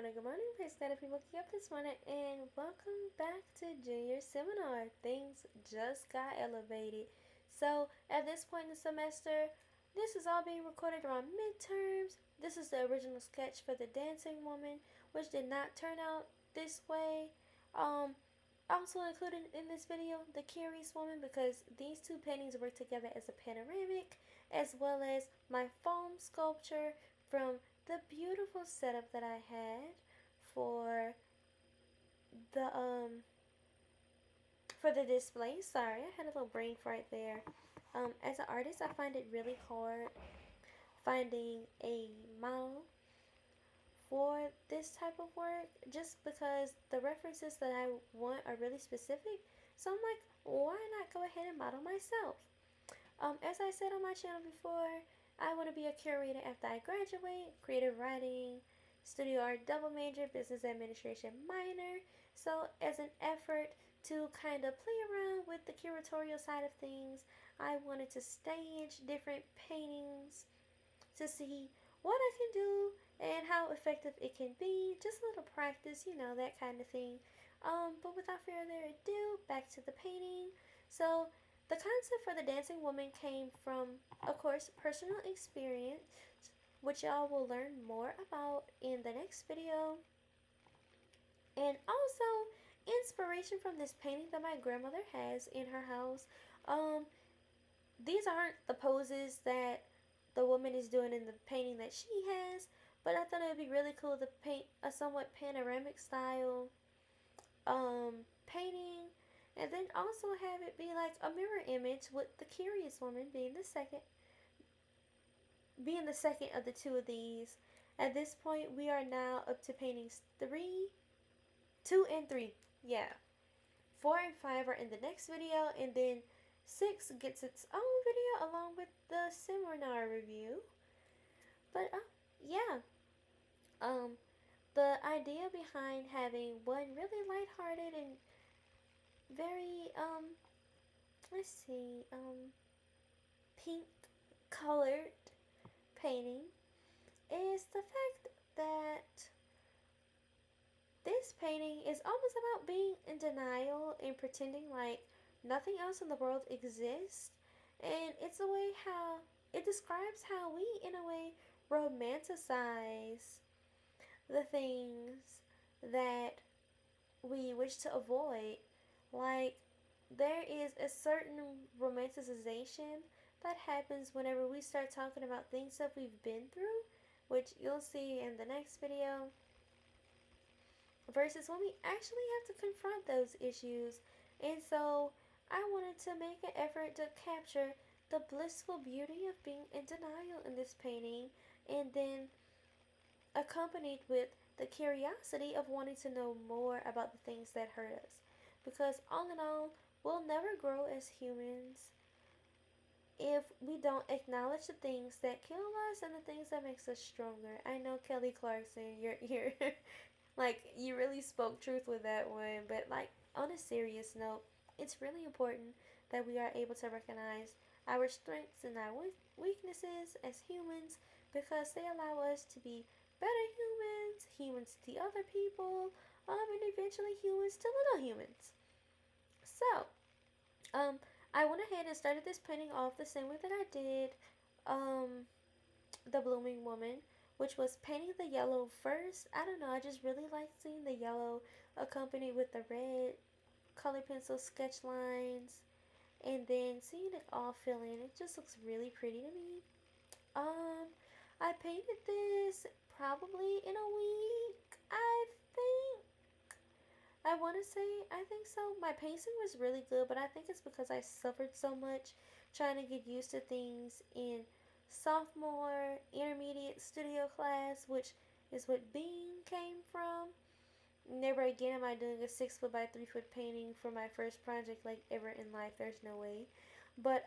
good morning. Praise God if you woke up this morning, and welcome back to Junior Seminar. Things just got elevated. So, at this point in the semester, this is all being recorded around midterms. This is the original sketch for the Dancing Woman, which did not turn out this way. Also included in this video, the Curious Woman, because these two paintings work together as a panoramic, as well as my foam sculpture from the beautiful setup that I had for the display. Sorry, I had a little brain fart there. As an artist, I find it really hard finding a model for this type of work just because the references that I want are really specific. So I'm like, why not go ahead and model myself? As I said on my channel before, I want to be a curator after I graduate, creative writing, studio art double major, business administration minor. So as an effort to kind of play around with the curatorial side of things, I wanted to stage different paintings to see what I can do and how effective it can be. Just a little practice, that kind of thing. But without further ado, back to the painting. So the concept for the Dancing Woman came from, of course, personal experience, which y'all will learn more about in the next video. And also inspiration from this painting that my grandmother has in her house. Um, these aren't the poses that the woman is doing in the painting that she has, but I thought it would be really cool to paint a somewhat panoramic style painting, and then also have it be like a mirror image with the Curious Woman being the second of the two of these. At this point, we are now up to paintings 2 and 3. Yeah. 4 and 5 are in the next video, and then 6 gets its own video along with the seminar review. But yeah, um, the idea behind having one really lighthearted and very let's see, pink colored painting is the fact that this painting is almost about being in denial and pretending like nothing else in the world exists. And it's a way how it describes how we, in a way, romanticize the things that we wish to avoid. Like, there is a certain romanticization that happens whenever we start talking about things that we've been through, which you'll see in the next video, versus when we actually have to confront those issues. And so I wanted to make an effort to capture the blissful beauty of being in denial in this painting, and then accompanied with the curiosity of wanting to know more about the things that hurt us. Because all in all, we'll never grow as humans if we don't acknowledge the things that kill us and the things that makes us stronger. I know, Kelly Clarkson, you're like, you really spoke truth with that one. But like, on a serious note, it's really important that we are able to recognize our strengths and our weaknesses as humans, because they allow us to be better humans, humans to other people, and eventually humans to little humans. So, I went ahead and started this painting off the same way that I did the Blooming Woman, which was painting the yellow first. I don't know, I just really like seeing the yellow accompanied with the red color pencil sketch lines, and then seeing it all fill in. It just looks really pretty to me. Um, I painted this probably in a week, I think. I think so. My pacing was really good, but I think it's because I suffered so much trying to get used to things in sophomore, intermediate studio class, which is what Bean came from. Never again am I doing a 6 foot by 3 foot painting for my first project, like, ever in life. There's no way. But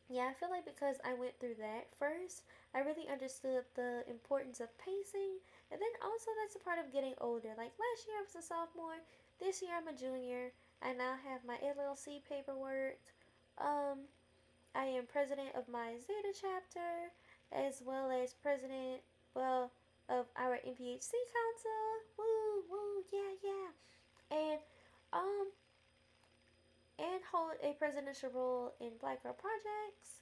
yeah, I feel like because I went through that first, I really understood the importance of pacing. And then also, that's a part of getting older. Like, last year I was a sophomore, this year I'm a junior. I now have my LLC paperwork. I am president of my Zeta chapter, as well as president, well, of our MPHC council. Woo, woo, yeah, yeah. And um hold a presidential role in Black Girl Projects.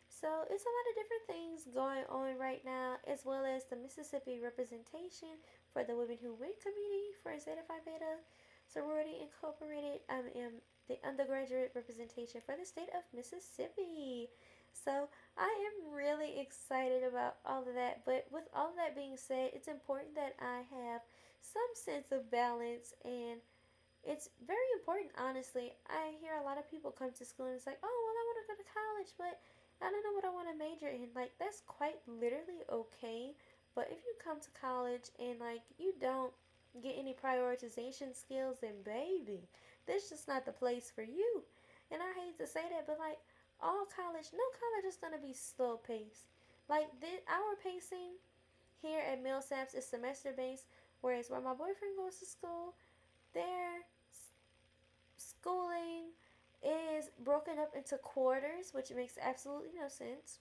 So it's a lot of different things going on right now, as well as the Mississippi representation for the Women Who Win community for Zeta Phi Beta Sorority Incorporated. I am the undergraduate representation for the state of Mississippi. So I am really excited about all of that. But with all of that being said, it's important that I have some sense of balance, and it's very important, honestly. I hear a lot of people come to school and it's like, oh, well, I want to go to college, but I don't know what I want to major in. Like, that's quite literally okay. But if you come to college and, like, you don't get any prioritization skills, then baby, this just not the place for you. And I hate to say that, but, like, no college is going to be slow paced. Like, our pacing here at Millsaps is semester based, whereas where my boyfriend goes to school, their schooling is broken up into quarters, which makes absolutely no sense.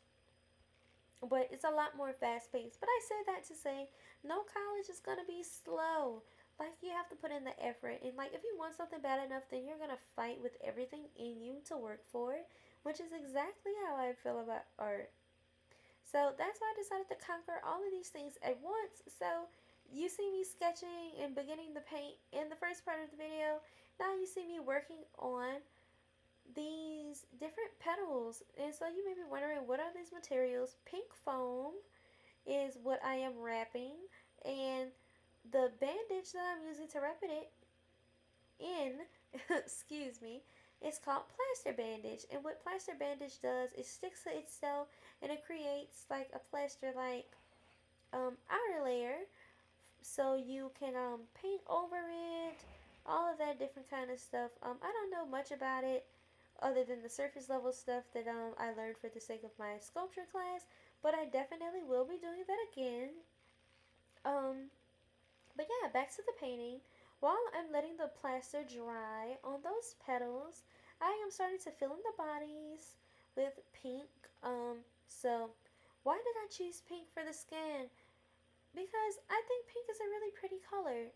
But it's a lot more fast paced. But I say that to say no college is going to be slow. Like, you have to put in the effort. And, like, if you want something bad enough, then you're going to fight with everything in you to work for it, which is exactly how I feel about art. So that's why I decided to conquer all of these things at once. So you see me sketching and beginning the paint in the first part of the video. Now you see me working on these different petals. And so you may be wondering, what are these materials? Pink foam is what I am wrapping, and the bandage that I'm using to wrap it in, excuse me, is called plaster bandage. And what plaster bandage does is sticks to itself, and it creates like a plaster like outer layer, so you can paint over it, all of that different kind of stuff. I don't know much about it other than the surface level stuff that I learned for the sake of my sculpture class, but I definitely will be doing that again. Um, but yeah, back to the painting. While I'm letting the plaster dry on those petals, I am starting to fill in the bodies with pink. So why did I choose pink for the skin? Because I think pink is a really pretty color.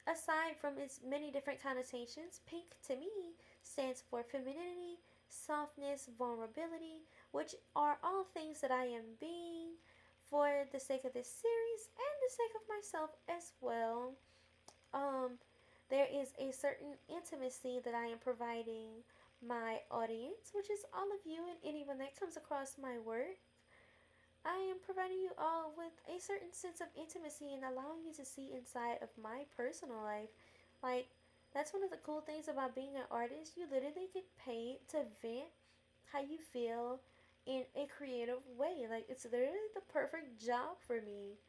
Aside from its many different connotations, pink to me stands for femininity, softness, vulnerability, which are all things that I am being for the sake of this series and the sake of myself as well. Um, there is a certain intimacy that I am providing my audience, which is all of you and anyone that comes across my work. I am providing you all with a certain sense of intimacy and allowing you to see inside of my personal life. Like, that's one of the cool things about being an artist. You literally get paid to vent how you feel in a creative way. Like, it's literally the perfect job for me.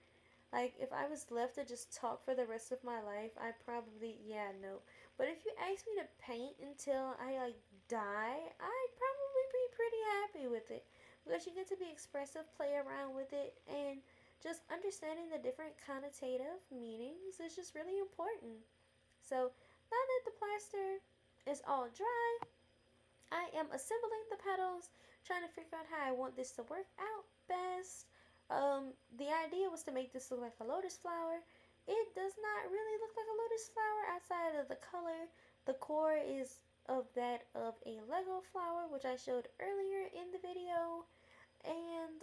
Like, if I was left to just talk for the rest of my life, I probably, yeah, no. But if you ask me to paint until I, like, die, I'd probably be pretty happy with it. Because you get to be expressive, play around with it, and just understanding the different connotative meanings is just really important. So, now that the plaster is all dry, I am assembling the petals, trying to figure out how I want this to work out best. The idea was to make this look like a lotus flower. It does not really look like a lotus flower outside of the color. The core is of that of a Lego flower, which I showed earlier in the video. And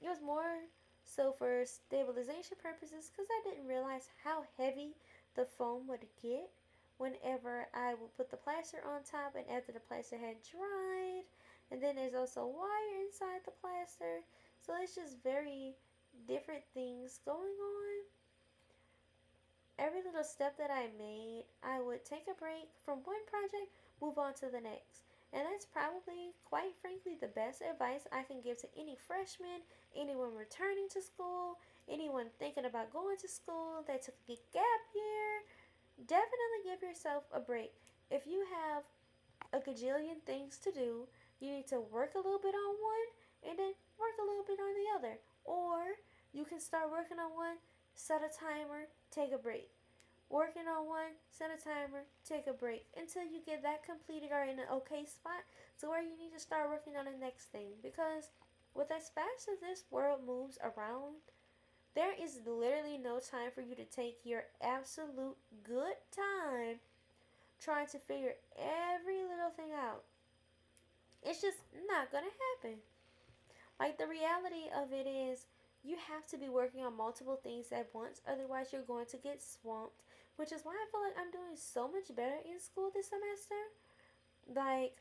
it was more so for stabilization purposes, because I didn't realize how heavy the foam would get whenever I would put the plaster on top and after the plaster had dried. And then there's also wire inside the plaster, so it's just very different things going on. Every little step that I made, I would take a break from one project, move on to the next. And that's probably, quite frankly, the best advice I can give to any freshman, anyone returning to school, anyone thinking about going to school that took a gap year. Definitely give yourself a break. If you have a gajillion things to do, you need to work a little bit on one and then work a little bit on the other. Or you can start working on one, set a timer, take a break. Working on one, set a timer, take a break until you get that completed or in an okay spot to where you need to start working on the next thing. Because with as fast as this world moves around, there is literally no time for you to take your absolute good time trying to figure every little thing out. It's just not gonna happen. Like, the reality of it is, you have to be working on multiple things at once, otherwise, you're going to get swamped. Which is why I feel like I'm doing so much better in school this semester. Like,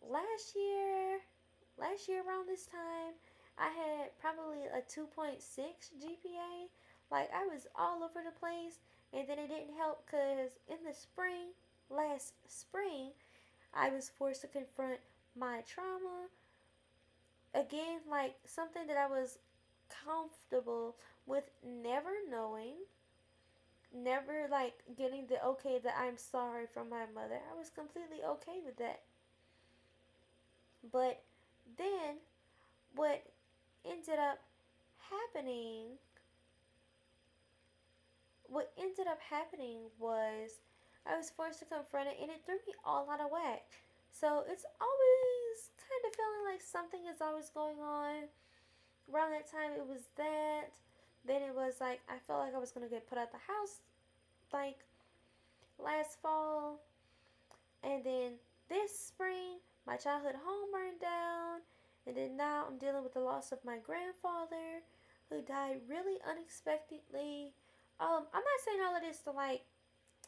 last year, around this time, I had probably a 2.6 GPA. Like, I was all over the place, and then it didn't help because in the spring, last spring, I was forced to confront my trauma again, like something that I was comfortable with never knowing, never like getting the okay that I'm sorry from my mother. I was completely okay with that. But then what ended up happening, was I was forced to confront it, and it threw me all out of whack. So it's always kind of feeling like something is always going on. Around that time, it was that. Then it was like I felt like I was gonna get put out the house like last fall, and then this spring my childhood home burned down, and then now I'm dealing with the loss of my grandfather, who died really unexpectedly. I'm not saying all of this to like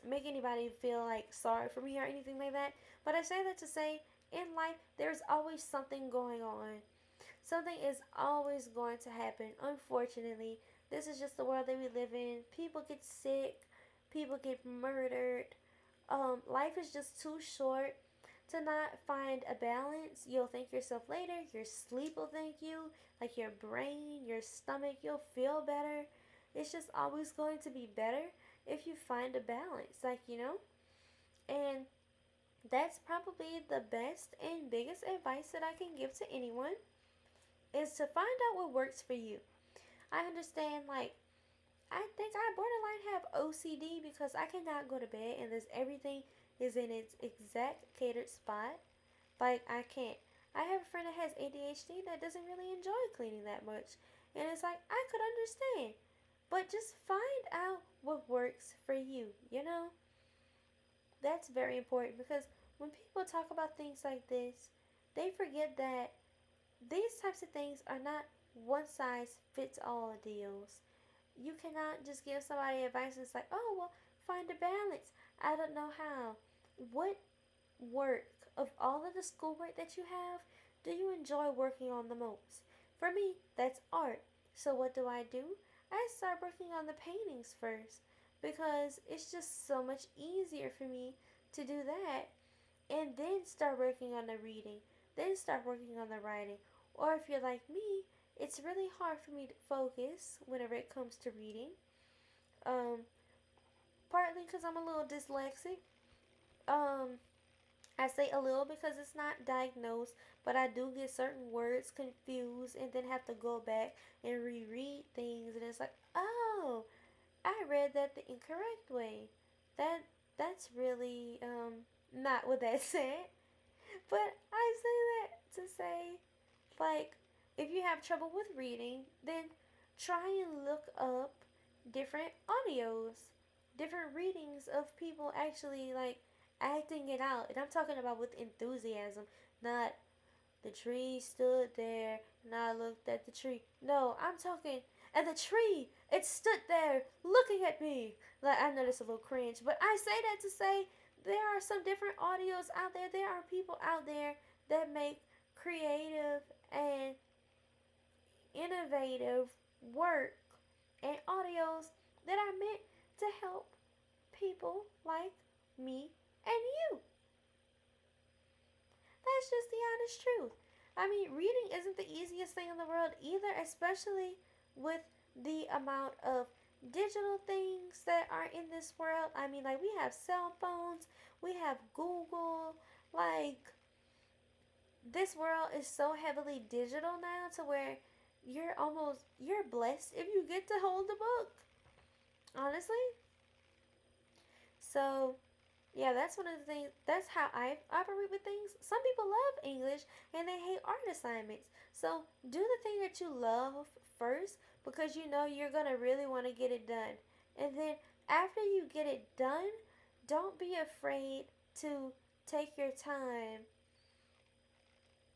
make anybody feel like sorry for me or anything like that, but I say that to say in life there's always something going on. Something is always going to happen. Unfortunately, this is just the world that we live in. People get sick, people get murdered. Life is just too short to not find a balance. You'll thank yourself later. Your sleep will thank you. Like your brain, your stomach, you'll feel better. It's just always going to be better if you find a balance. And that's probably the best and biggest advice that I can give to anyone, is to find out what works for you. I understand, like, I think I borderline have OCD because I cannot go to bed unless everything is in its exact catered spot. Like, I can't. I have a friend that has ADHD that doesn't really enjoy cleaning that much. And it's like, I could understand. But just find out what works for you, you know? That's very important because when people talk about things like this, they forget that these types of things are not one size fits all deals. You cannot just give somebody advice and it's like, oh, well, find a balance. I don't know how. What work of all of the schoolwork that you have do you enjoy working on the most? For me, that's art. So what do? I start working on the paintings first because it's just so much easier for me to do that, and then start working on the reading, then start working on the writing. Or if you're like me, it's really hard for me to focus whenever it comes to reading. Um, Partly because I'm a little dyslexic. Um, I say a little because it's not diagnosed, but I do get certain words confused and then have to go back and reread things, and it's like, oh, I read that the incorrect way. That that's really not what that said. But I say that to say, like, if you have trouble with reading, then try and look up different audios, different readings of people actually like acting it out. And I'm talking about with enthusiasm, not the tree stood there and I looked at the tree. No, I'm talking, and the tree, it stood there looking at me. Like, I know it's a little cringe, but I say that to say there are some different audios out there. There are people out there that make creative and innovative work and audios that are meant to help people like me and you. That's just the honest truth. I mean, reading isn't the easiest thing in the world either, especially with the amount of digital things that are in this world. I mean, like, we have cell phones, we have Google. Like, this world is so heavily digital now to where you're blessed if you get to hold the book. Honestly. So, yeah, that's one of the things. That's how I operate with things. Some people love English and they hate art assignments. So do the thing that you love first, because you know you're going to really want to get it done. And then after you get it done, don't be afraid to take your time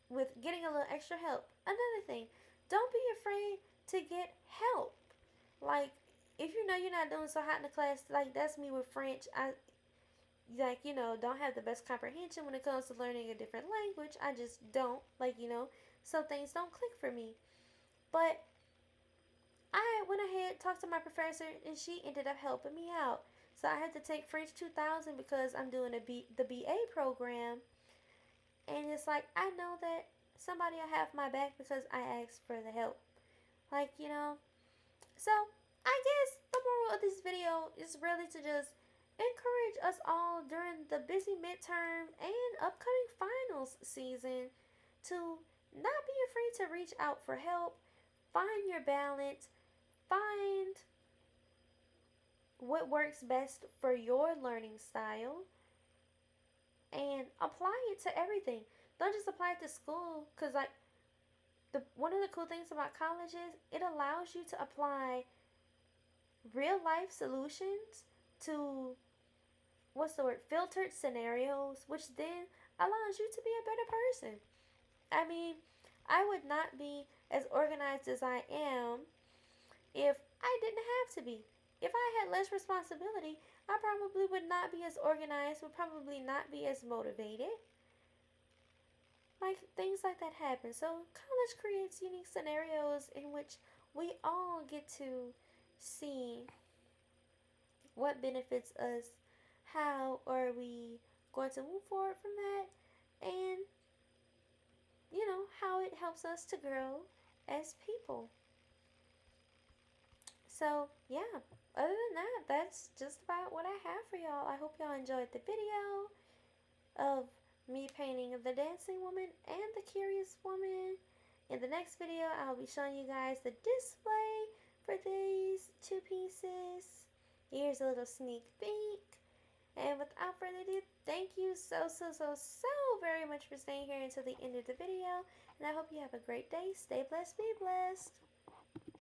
with getting a little extra help. Another thing, don't be afraid to get help. Like, if you know you're not doing so hot in the class, like that's me with French. I like, don't have the best comprehension when it comes to learning a different language. I just don't. Like, some things don't click for me. But I went ahead, talked to my professor, and she ended up helping me out. So I had to take French 2000 because I'm doing the BA program. And it's like, I know that somebody will have my back because I asked for the help. Like, So I guess the moral of this video is really to just encourage us all during the busy midterm and upcoming finals season to not be afraid to reach out for help, find your balance, find what works best for your learning style, and apply it to everything. Don't just apply it to school, because like one of the cool things about college is it allows you to apply real life solutions to filtered scenarios, which then allows you to be a better person. I mean, I would not be as organized as I am if I didn't have to be. If I had less responsibility, I probably would not be as organized, would probably not be as motivated. Like, things like that happen. So college creates unique scenarios in which we all get to see what benefits us, how are we going to move forward from that, and how it helps us to grow as people. So yeah, other than that, that's just about what I have for y'all. I hope y'all enjoyed the video of me painting the dancing woman and the curious woman. In the next video, I'll be showing you guys the display for these two pieces. Here's a little sneak peek. And without further ado, thank you so very much for staying here until the end of the video. And I hope you have a great day. Stay blessed, be blessed.